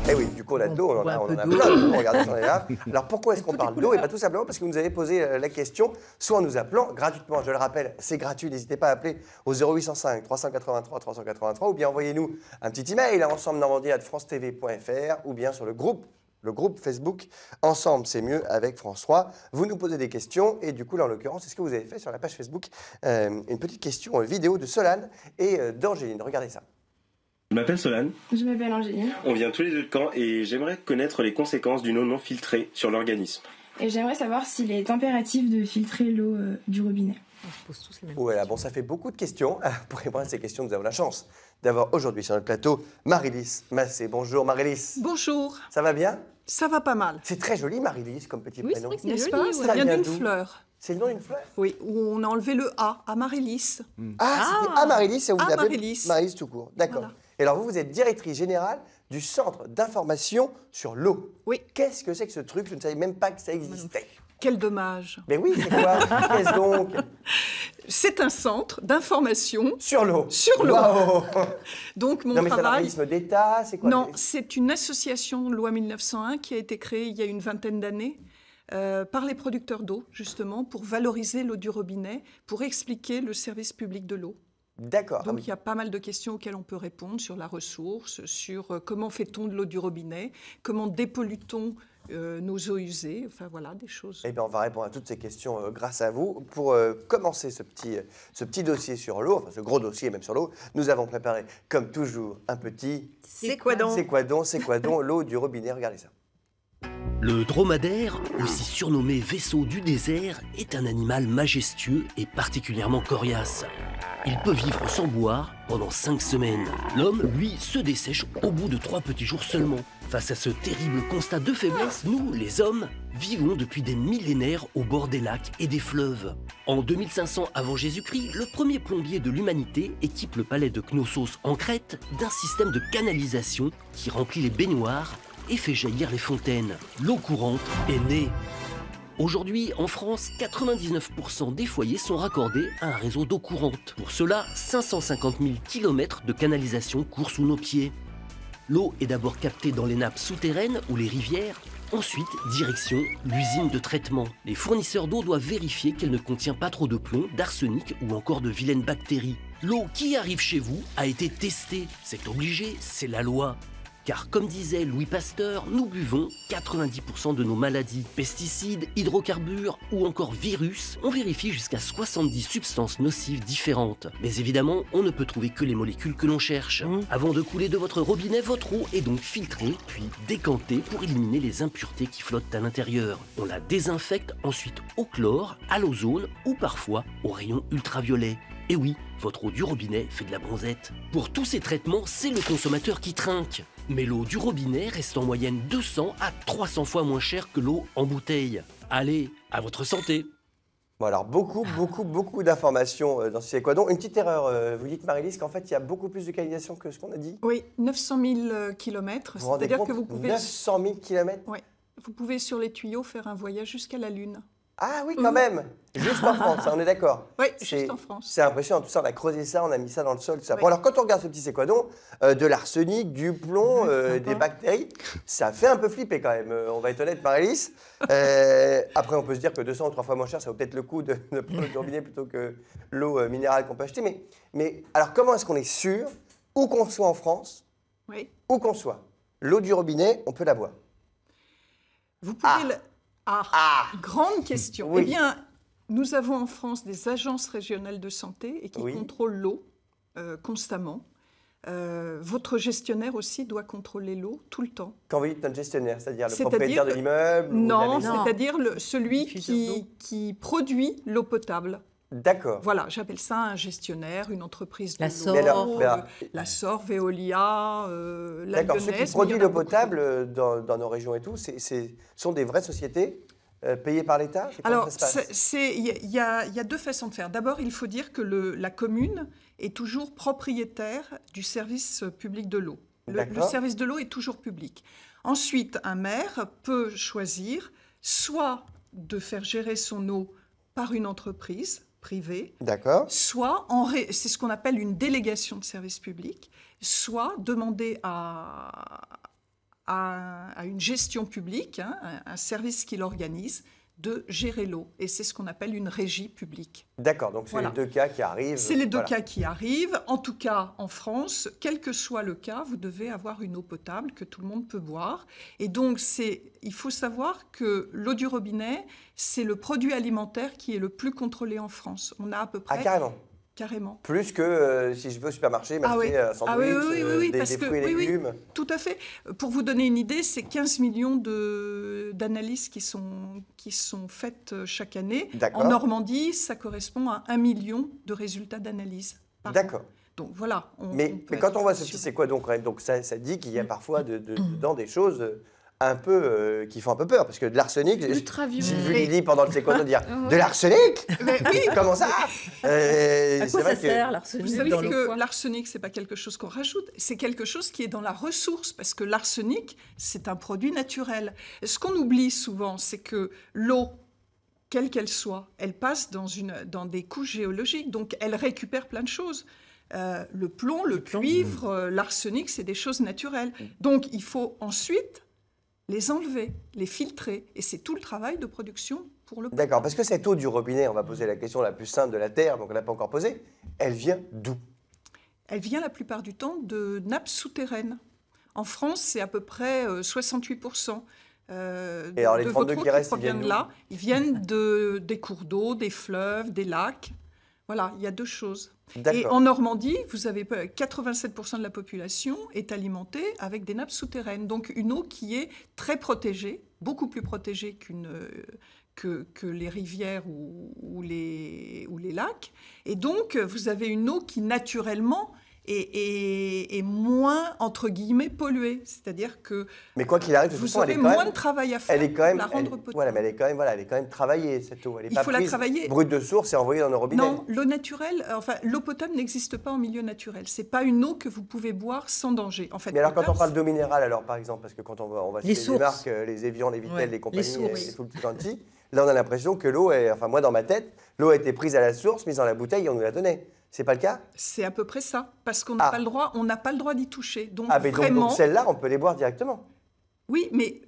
Eh oui, du coup, on a de l'eau, on en a plein d'eau. Regardez, j'en ai là. Alors, pourquoi est-ce qu'on parle d'eau? Et bien, tout simplement parce que vous nous avez posé la question, soit en nous appelant gratuitement, je le rappelle, c'est gratuit, n'hésitez pas à appeler au 0805 383 383, ou bien envoyez-nous un petit email à ensemble-normandie@francetv.fr, ou bien sur le groupe Facebook Ensemble, c'est mieux avec François. Vous nous posez des questions et du coup, là, en l'occurrence, est-ce que vous avez fait sur la page Facebook une petite question vidéo de Solane et d'Angéline? Regardez ça. Je m'appelle Solane. Je m'appelle Angéline. On vient tous les deux de Caen et j'aimerais connaître les conséquences d'une eau non filtrée sur l'organisme. Et j'aimerais savoir s'il est impératif de filtrer l'eau du robinet. On se pose tous les mêmes Voilà, bon, ça fait beaucoup de questions. Pour répondre à ces questions, nous avons la chance d'avoir aujourd'hui sur notre plateau Marie-Lise Massé. Bonjour Marie-Lise. Bonjour. Ça va bien? Ça va pas mal. C'est très joli Marie-Lise comme petit prénom. Oui, n'est-ce pas? Ça vient d'une fleur. C'est le nom d'une fleur? Oui, où on a enlevé le A, Amaryllis. Ah, c'était Amaryllis et vous appelez Amaryllis. Marie-Lise tout court. D'accord. Voilà. Et alors vous êtes directrice générale du Centre d'information sur l'eau. Oui. Qu'est-ce que c'est que ce truc? Je ne savais même pas que ça existait. Quel dommage. Mais oui, c'est quoi? Qu'est-ce donc? C'est un centre d'information Sur l'eau. sur l'eau. Wow. Donc mon Non mais c'est un travail... organisme d'État, c'est quoi? Non, c'est une association loi 1901 qui a été créée il y a une vingtaine d'années par les producteurs d'eau, justement, pour valoriser l'eau du robinet, pour expliquer le service public de l'eau. D'accord. Donc il y a pas mal de questions auxquelles on peut répondre sur la ressource, sur comment fait-on de l'eau du robinet, comment dépollue-t-on nos eaux usées, enfin voilà, des choses. Eh bien, on va répondre à toutes ces questions grâce à vous. Pour commencer ce petit dossier sur l'eau, enfin ce gros dossier même sur l'eau, nous avons préparé, comme toujours, un petit... C'est quoi donc? C'est quoi donc l'eau du robinet? Regardez ça. Le dromadaire, aussi surnommé vaisseau du désert, est un animal majestueux et particulièrement coriace. Il peut vivre sans boire pendant 5 semaines. L'homme, lui, se dessèche au bout de 3 petits jours seulement. Face à ce terrible constat de faiblesse, nous, les hommes, vivons depuis des millénaires au bord des lacs et des fleuves. En 2500 avant Jésus-Christ, le premier plombier de l'humanité équipe le palais de Knossos en Crète d'un système de canalisation qui remplit les baignoires et fait jaillir les fontaines. L'eau courante est née. Aujourd'hui, en France, 99% des foyers sont raccordés à un réseau d'eau courante. Pour cela, 550 000 km de canalisation courent sous nos pieds. L'eau est d'abord captée dans les nappes souterraines ou les rivières. Ensuite, direction l'usine de traitement. Les fournisseurs d'eau doivent vérifier qu'elle ne contient pas trop de plomb, d'arsenic ou encore de vilaines bactéries. L'eau qui arrive chez vous a été testée. C'est obligé, c'est la loi. Car comme disait Louis Pasteur, nous buvons 90% de nos maladies. Pesticides, hydrocarbures ou encore virus, on vérifie jusqu'à 70 substances nocives différentes. Mais évidemment, on ne peut trouver que les molécules que l'on cherche. Avant de couler de votre robinet, votre eau est donc filtrée, puis décantée pour éliminer les impuretés qui flottent à l'intérieur. On la désinfecte ensuite au chlore, à l'ozone ou parfois aux rayons ultraviolets. Et oui, votre eau du robinet fait de la bronzette. Pour tous ces traitements, c'est le consommateur qui trinque. Mais l'eau du robinet reste en moyenne 200 à 300 fois moins chère que l'eau en bouteille. Allez, à votre santé! Bon, alors beaucoup d'informations dans ce C'est quoi donc? Une petite erreur, vous dites Marie-Lise qu'en fait il y a beaucoup plus de canalisation que ce qu'on a dit? Oui, 900 000 kilomètres, Vous vous rendez c'est-à-dire compte? que vous pouvez... 900 000 kilomètres? Oui, vous pouvez sur les tuyaux faire un voyage jusqu'à la Lune. Ah oui, quand même. Juste en France, on est d'accord. Oui, juste en France. C'est impressionnant, tout ça, on a creusé ça, on a mis ça dans le sol, tout ça. Oui. Bon, alors quand on regarde ce petit C'est quoi donc, de l'arsenic, du plomb, des bactéries, ça fait un peu flipper quand même, on va être honnête, Marie-Lise. Après, on peut se dire que 200 ou 3 fois moins cher, ça vaut peut-être le coup de prendre le robinet plutôt que l'eau minérale qu'on peut acheter. Mais alors, comment est-ce qu'on est sûr, où qu'on soit en France, Oui. où qu'on soit, l'eau du robinet, on peut la boire? Vous pouvez... Grande question. Oui. Eh bien, nous avons en France des agences régionales de santé et qui contrôlent l'eau constamment. Votre gestionnaire aussi doit contrôler l'eau tout le temps. Quand vous dites notre gestionnaire, c'est-à-dire le propriétaire de l'immeuble? Non, c'est-à-dire celui qui produit l'eau potable. D'accord. Voilà, j'appelle ça un gestionnaire, une entreprise de l'eau. La SOR, Veolia, la D'accord, Lyonnaise. ceux qui produisent l'eau potable dans nos régions et tout, sont des vraies sociétés payées par l'État? Alors, il y a deux façons de faire. D'abord, il faut dire que la commune est toujours propriétaire du service public de l'eau. Le service de l'eau est toujours public. Ensuite, un maire peut choisir soit de faire gérer son eau par une entreprise privée, soit, c'est ce qu'on appelle une délégation de service public, soit demander à à une gestion publique, hein, un service qui l'organise, de gérer l'eau. Et c'est ce qu'on appelle une régie publique. D'accord, donc c'est les deux cas qui arrivent. C'est les deux cas qui arrivent. En tout cas, en France, quel que soit le cas, vous devez avoir une eau potable que tout le monde peut boire. Et donc, il faut savoir que l'eau du robinet, c'est le produit alimentaire qui est le plus contrôlé en France. On a à peu près... Ah, carrément. Carrément. Plus que si je vais au supermarché, m'acheter un sandwich, des fruits et légumes. Oui, tout à fait. Pour vous donner une idée, c'est 15 millions d'analyses qui sont faites chaque année. En Normandie, ça correspond à 1 million de résultats d'analyse. D'accord. Donc voilà. Mais quand on voit ceci, c'est quoi donc quand même? Donc ça dit qu'il y a parfois dedans des choses un peu qui font un peu peur, parce que de l'arsenic, j'ai vu Lily pendant le séquence dire de l'arsenic. Oui. Comment ça? À quoi ça sert l'arsenic? Vous savez que l'arsenic, c'est pas quelque chose qu'on rajoute, c'est quelque chose qui est dans la ressource, parce que l'arsenic, c'est un produit naturel. Ce qu'on oublie souvent, c'est que l'eau, quelle qu'elle soit, elle passe dans des couches géologiques, donc elle récupère plein de choses. Le plomb, le cuivre, l'arsenic, c'est des choses naturelles. Donc il faut ensuite les enlever, les filtrer. Et c'est tout le travail de production pour le... D'accord, parce que cette eau du robinet, on va poser la question la plus simple de la Terre, donc on n'a pas encore posé, elle vient d'où? Elle vient la plupart du temps de nappes souterraines. En France, c'est à peu près 68%. Et alors les 32 qui restent, ils viennent des cours d'eau, des fleuves, des lacs. Voilà, il y a deux choses. Et en Normandie, vous avez 87% de la population est alimentée avec des nappes souterraines. Donc une eau qui est très protégée, beaucoup plus protégée que les rivières ou les lacs. Et donc vous avez une eau qui naturellement est moins, entre guillemets, polluée. C'est-à-dire que mais quoi qu'il arrive, de toute façon, vous aurez moins de travail à faire pour la rendre potable. Voilà, mais elle est quand même travaillée, cette eau. Elle Il faut la travailler. Brute de source et envoyée dans nos robinets. Non, l'eau naturelle, l'eau potable n'existe pas en milieu naturel. C'est pas une eau que vous pouvez boire sans danger. En fait, mais alors, quand on parle d'eau minérale, alors par exemple, parce que quand on va citer des marques, les Evian, les Vittel, les compagnies, les tout petit quanti, là on a l'impression que l'eau est, enfin moi dans ma tête, l'eau a été prise à la source, mise dans la bouteille et on nous l'a donnée. C'est pas le cas? C'est à peu près ça, parce qu'on n'a pas le droit, le droit d'y toucher. Donc donc celles-là, on peut les boire directement. Oui, mais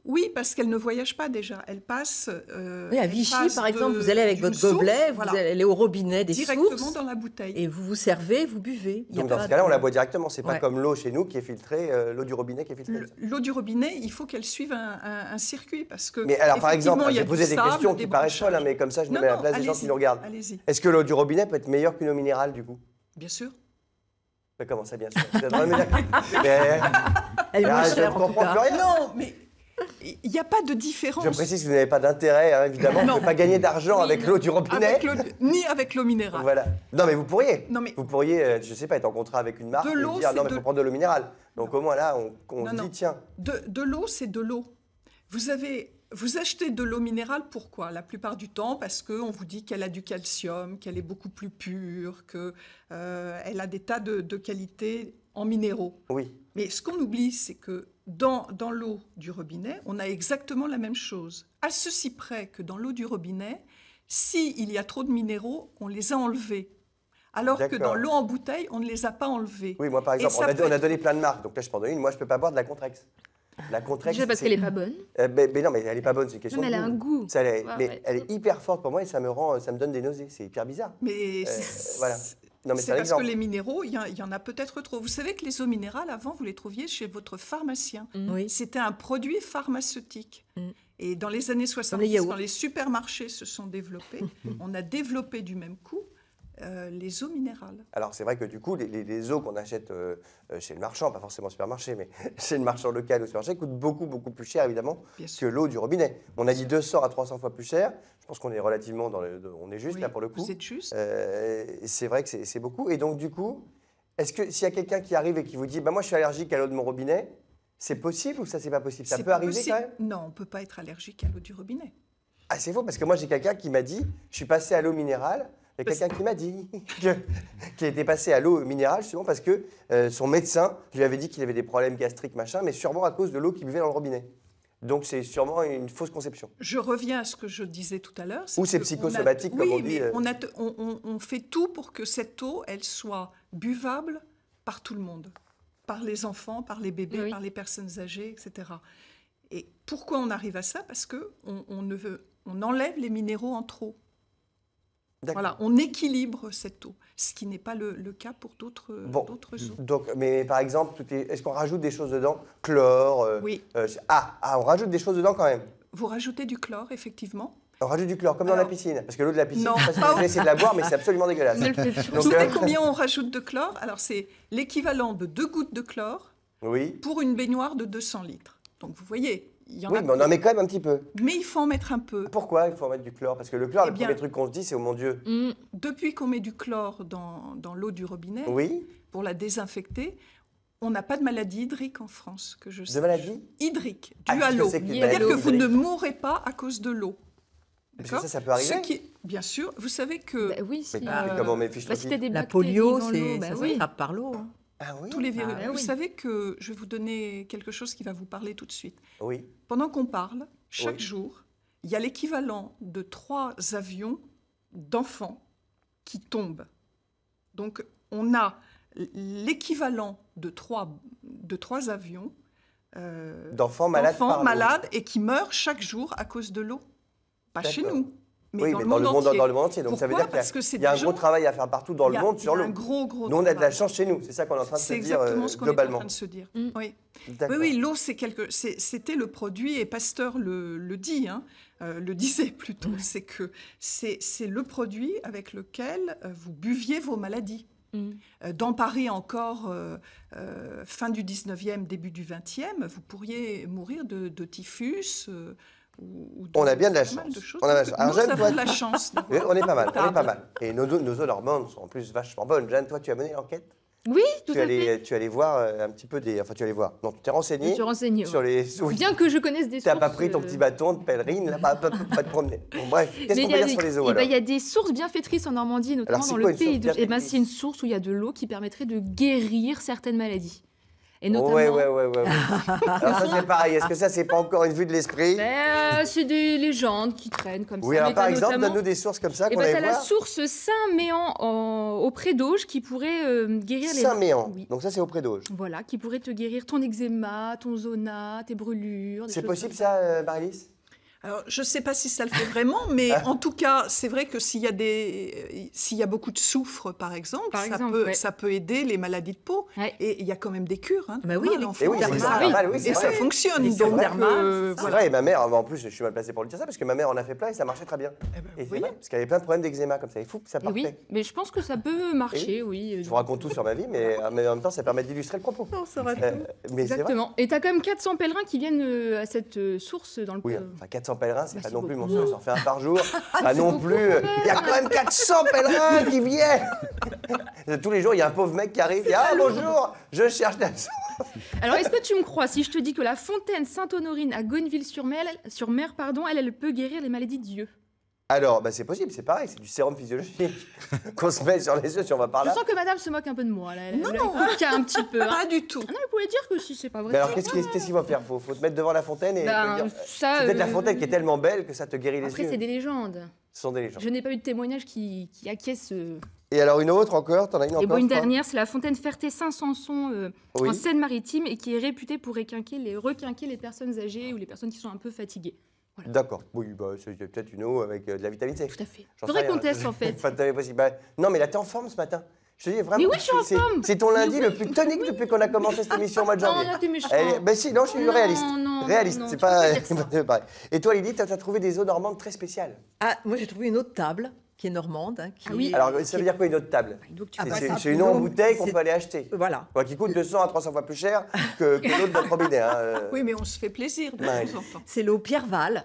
oui, parce qu'elles ne voyagent pas déjà. Elles passent. À Vichy, par exemple, vous allez avec votre gobelet, vous allez au robinet des sources. Directement dans la bouteille. Et vous vous servez, vous buvez. Donc dans ce cas-là, on la boit directement. C'est pas comme l'eau chez nous qui est filtrée, l'eau du robinet qui est filtrée. L'eau du robinet, il faut qu'elle suive un circuit, parce que. Mais alors, par exemple, j'ai posé des questions qui paraissent folles, mais comme ça, je me mets à la place des gens qui nous regardent. Est-ce que l'eau du robinet peut être meilleure qu'une eau minérale, du coup? Bien sûr. Mais comment ça, bien sûr? Vous êtes en train de me dire Elle est moins chère, en tout cas. Non, mais il n'y a pas de différence. Je précise que vous n'avez pas d'intérêt, hein, évidemment. Vous ne pouvez pas gagner d'argent avec l'eau du robinet. Ni avec l'eau minérale. Voilà. Non, mais vous pourriez. Vous pourriez, je ne sais pas, être en contrat avec une marque et dire non, mais il faut prendre de l'eau minérale. Donc au moins là, on se dit tiens. De l'eau, c'est de l'eau. Vous achetez de l'eau minérale, pourquoi? La plupart du temps, parce qu'on vous dit qu'elle a du calcium, qu'elle est beaucoup plus pure, qu'elle a des tas de qualités en minéraux. Oui. Mais ce qu'on oublie, c'est que dans l'eau du robinet, on a exactement la même chose. À ceci près que dans l'eau du robinet, s'il y a trop de minéraux, on les a enlevés. Alors que dans l'eau en bouteille, on ne les a pas enlevés. Oui, moi par exemple, on a donné plein de marques. Donc là, je peux en donner une. Moi, je ne peux pas boire de la Contrex. La Contrex, déjà parce qu'elle n'est pas bonne. Mais non, mais elle n'est pas bonne, c'est une question de goût. Elle a un goût. Elle est hyper forte pour moi et ça me donne des nausées. C'est hyper bizarre. Mais voilà. Non, mais c'est parce que les minéraux, il y en a peut-être trop. Vous savez que les eaux minérales, avant, vous les trouviez chez votre pharmacien. Oui. C'était un produit pharmaceutique. Et dans les années 70, quand les supermarchés se sont développés, on a développé du même coup les eaux minérales. Alors c'est vrai que du coup, les eaux qu'on achète chez le marchand, pas forcément au supermarché, mais chez le marchand local ou au supermarché, coûtent beaucoup, beaucoup plus cher évidemment que l'eau du robinet. On a dit 200 à 300 fois plus cher. Je pense qu'on est relativement on est juste là pour le coup. Vous êtes juste. C'est vrai que c'est beaucoup. Et donc du coup, est-ce que s'il y a quelqu'un qui arrive et qui vous dit moi je suis allergique à l'eau de mon robinet, c'est possible ou ça c'est pas possible? Ça peut arriver quand même? Non, on ne peut pas être allergique à l'eau du robinet. Ah c'est faux parce que moi j'ai quelqu'un qui m'a dit je suis passé à l'eau minérale. Il y a quelqu'un qui m'a dit qu'il était passé à l'eau minérale justement parce que son médecin lui avait dit qu'il avait des problèmes gastriques, machin, mais sûrement à cause de l'eau qu'il buvait dans le robinet. Donc c'est sûrement une fausse conception. Je reviens à ce que je disais tout à l'heure. Ou c'est psychosomatique comme on dit. On fait tout pour que cette eau, elle soit buvable par tout le monde. par les enfants, par les bébés, par les personnes âgées, etc. Et pourquoi on arrive à ça? Parce qu'on enlève les minéraux en trop. Voilà, on équilibre cette eau, ce qui n'est pas le cas pour d'autres eaux. Donc, mais par exemple, est-ce qu'on rajoute des choses dedans? Chlore Oui. On rajoute des choses dedans quand même. Vous rajoutez du chlore, effectivement. On rajoute du chlore, comme dans la piscine. Parce que l'eau de la piscine, non, j'ai essayé de la boire, mais c'est absolument dégueulasse. Vous savez combien on rajoute de chlore? Alors, c'est l'équivalent de 2 gouttes de chlore pour une baignoire de 200 litres. Donc, vous voyez, il y en a... mais on en met quand même un petit peu. Mais il faut en mettre un peu. Pourquoi il faut en mettre du chlore? Parce que le chlore, le premier truc qu'on se dit, c'est « oh mon Dieu ». Depuis qu'on met du chlore dans l'eau du robinet, pour la désinfecter, on n'a pas de maladie hydrique en France, que je sais. De maladie hydrique, due à l'eau. C'est-à-dire que vous ne mourrez pas à cause de l'eau. Parce que ça peut arriver. Bien sûr, vous savez que... oui, comment on met fiche la polio, ça s'attrape par l'eau. Ah oui. Tous les virus. Vous savez que je vais vous donner quelque chose qui va vous parler tout de suite. Oui. Pendant qu'on parle, chaque jour, il y a l'équivalent de 3 avions d'enfants qui tombent. Donc, on a l'équivalent de 3 avions d'enfants malades et qui meurent chaque jour à cause de l'eau. Pas chez nous, mais dans le monde entier. Donc ça veut dire qu'il y a un gros travail à faire partout dans le monde sur l'eau. Nous, on a de la chance chez nous. C'est ça qu'on est en train de se dire globalement. C'est exactement ce qu'on est en train de se dire. Oui, l'eau, c'était le produit, et Pasteur le dit, le disait plutôt, c'est que c'est le produit avec lequel vous buviez vos maladies. Dans Paris encore, fin du 19e, début du 20e, vous pourriez mourir de typhus. On a bien de la chance. On a de la chance. On est pas mal, Et nos eaux normandes sont en plus vachement bonnes. Jeanne, toi, tu as mené l'enquête? Oui, tout à fait. Tu allais voir un petit peu des... Enfin, tu allais voir. Non, tu t'es renseigné. Je me suis renseignée. Sur les... Bien que je connaisse des sources... Tu n'as pas pris ton petit bâton de pèlerine, là, pas te promener. Bon, bref, qu'est-ce qu'on peut dire sur les eaux, alors? Il y a des sources bienfaitrices en Normandie, notamment dans le pays de... c'est une source où il y a de l'eau qui permettrait de guérir certaines maladies. Et notamment... Ouais. Alors ça, c'est pareil. Est-ce que ça, c'est pas encore une vue de l'esprit? C'est des légendes qui traînent comme ça. Oui, alors par exemple, donne-nous des sources comme ça qu'on aille voir. Tu as la source Saint-Méan au Pré-d'Auge qui pourrait guérir les... Saint-Méan, donc ça, c'est au Pré-d'Auge. Voilà, qui pourrait te guérir ton eczéma, ton zona, tes brûlures. C'est possible ça, Marie-Lise? Alors, je ne sais pas si ça le fait vraiment, mais en tout cas, c'est vrai que s'il y a beaucoup de soufre, par exemple, ça peut aider les maladies de peau. Et il y a quand même des cures. Et ça fonctionne. C'est vrai, et ma mère, en plus, je suis mal placée pour le dire ça, parce que ma mère en a fait plein et ça marchait très bien. Et c'est vrai, parce qu'elle avait plein de problèmes d'eczéma comme ça. Il faut que ça partait. Oui, mais je pense que ça peut marcher, oui. Je vous raconte tout sur ma vie, mais en même temps, ça permet d'illustrer le propos. Non, ça va tout. Exactement. Et tu as quand même 400 pèlerins qui viennent à cette source dans le... Oui, enfin 400 pèlerins, c'est pas non plus monstrueux, on s'en fait un par jour. Pas non plus. Il y a quand même 400 pèlerins qui viennent. Tous les jours, il y a un pauvre mec qui arrive. Il dit ah bonjour, je cherche la source. Alors, est-ce que tu me crois si je te dis que la fontaine Sainte-Honorine à Gonneville-sur-Mer, elle peut guérir les maladies d'yeux? Alors, c'est possible, c'est pareil, c'est du sérum physiologique qu'on se met sur les yeux si on va par là. Je sens que madame se moque un peu de moi, là. Elle un petit peu. Pas du tout. Non, vous pouvez dire que si c'est pas vrai. Mais alors, qu'est-ce qu'il faut faire? Faut te mettre devant la fontaine et dire... C'est peut-être la fontaine qui est tellement belle que ça te guérit les yeux. Après, c'est des légendes. Ce sont des légendes. Je n'ai pas eu de témoignage qui acquiesce... Et alors, une autre encore? T'en as une encore? Une dernière, c'est la fontaine Ferté-Saint-Sanson en Seine-Maritime et qui est réputée pour requinquer les personnes âgées ou les personnes qui sont un peu fatiguées. Voilà. D'accord. Oui, c'est peut-être une eau avec de la vitamine C. Tout à fait. Faudrait qu'on teste, en fait. Non, mais là, t'es en forme ce matin. Je te dis vraiment. Mais oui, je suis en forme. C'est ton lundi le plus tonique depuis qu'on a commencé cette émission au mois de janvier. Non, là, t'es méchant. Si, non, je suis réaliste. Réaliste, c'est pas pareil. Et toi, Lydie, t'as trouvé des eaux normandes très spéciales? Ah, moi, j'ai trouvé une eau de table qui est normande. Alors, ça veut dire quoi, une eau de table? C'est une eau en bouteille qu'on peut aller acheter. Voilà. Qui coûte 200 à 300 fois plus cher que l'eau de notre robinet. Oui, mais on se fait plaisir de temps en temps. C'est l'eau Pierreval,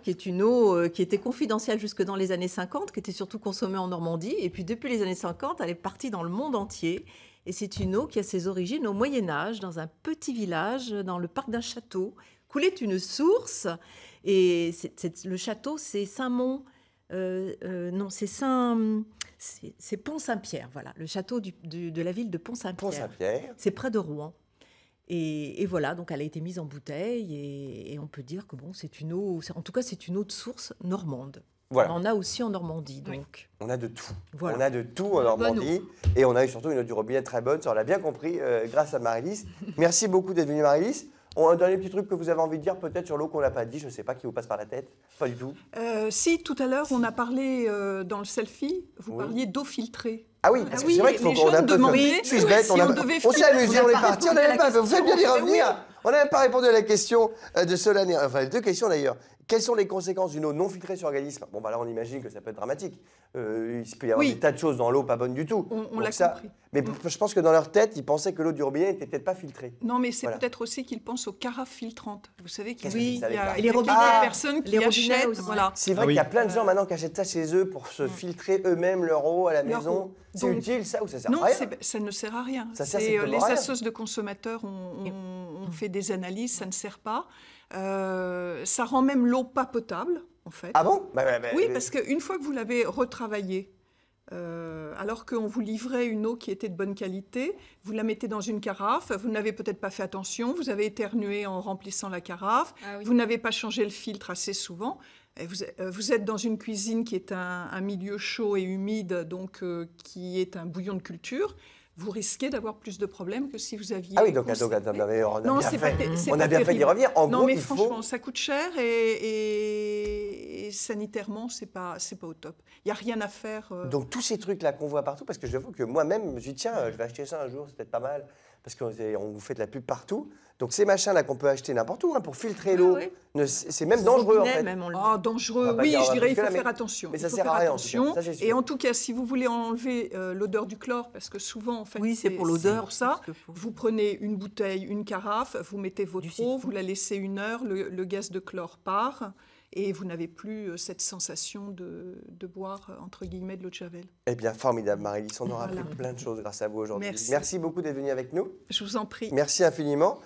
qui est une eau qui était confidentielle jusque dans les années 50, qui était surtout consommée en Normandie. Et puis, depuis les années 50, elle est partie dans le monde entier. Et c'est une eau qui a ses origines au Moyen-Âge, dans un petit village, dans le parc d'un château, coulait une source. Et le château, c'est Saint-Mont... non, c'est Pont-Saint-Pierre, voilà, le château de la ville de Pont-Saint-Pierre. C'est près de Rouen. Et voilà, donc elle a été mise en bouteille et on peut dire que bon, c'est une eau, en tout cas c'est une eau de source normande. Voilà. On en a aussi en Normandie, donc. On a de tout. Voilà. On a de tout en Normandie. Et on a eu surtout une eau du robinet très bonne, ça on l'a bien compris, grâce à Marie-Lise. Merci beaucoup d'être venue, Marie-Lise. Un dernier petit truc que vous avez envie de dire peut-être sur l'eau qu'on n'a pas dit, je ne sais pas, qui vous passe par la tête. Pas du tout. Si, tout à l'heure, on a parlé dans le selfie, vous parliez d'eau filtrée. Ah oui, parce que c'est vrai qu'il faut qu'on a un peu... Suis-je bête, on s'est amusé, on est parti, on n'avait pas... Vous faites bien d'y revenir. On n'avait pas répondu à la question de Solane, enfin les deux questions d'ailleurs. Quelles sont les conséquences d'une eau non filtrée sur l'organisme? Bon, bah là, on imagine que ça peut être dramatique. Il peut y avoir des tas de choses dans l'eau pas bonnes du tout. On l'a compris. Mais je pense que dans leur tête, ils pensaient que l'eau du robinet n'était peut-être pas filtrée. Non, mais c'est peut-être aussi qu'ils pensent aux carafes filtrantes. Vous savez qu'il y a les robinets, des personnes qui achètent. Voilà. C'est vrai qu'il y a plein de gens maintenant qui achètent ça chez eux pour se filtrer eux-mêmes leur eau à la maison. C'est utile ça ou ça sert à rien? Non, ça ne sert à rien. Les associations de consommateurs ont fait des analyses, ça ne sert pas. Ça rend même l'eau pas potable, en fait. Ah bon? Oui, parce qu'une fois que vous l'avez retravaillée, alors qu'on vous livrait une eau qui était de bonne qualité, vous la mettez dans une carafe, vous n'avez peut-être pas fait attention, vous avez éternué en remplissant la carafe, vous n'avez pas changé le filtre assez souvent. Vous êtes dans une cuisine qui est un milieu chaud et humide, donc qui est un bouillon de culture. Vous risquez d'avoir plus de problèmes que si vous aviez... Ah oui, donc on a bien fait d'y revenir. En gros, mais franchement, ça coûte cher et sanitairement, c'est pas au top. Il n'y a rien à faire. Donc tous ces trucs-là qu'on voit partout, parce que j'avoue que moi-même, je me dis, tiens, je vais acheter ça un jour, c'est peut-être pas mal, parce qu'on vous fait de la pub partout. Donc ces machins-là qu'on peut acheter n'importe où pour filtrer l'eau, c'est même dangereux en fait. Dangereux, oui, je dirais, il faut faire attention. Mais ça sert à rien en tout cas, ça, et en tout cas, si vous voulez enlever l'odeur du chlore, parce que souvent, en fait, c'est pour l'odeur, pour ça, vous prenez une bouteille, une carafe, vous mettez votre eau, vous la laissez 1 heure, le gaz de chlore part, et vous n'avez plus cette sensation de boire, entre guillemets, de l'eau de Javel. Eh bien, formidable, Marie-Lise, on aura appris plein de choses grâce à vous aujourd'hui. Merci beaucoup d'être venue avec nous. Je vous en prie. Merci infiniment.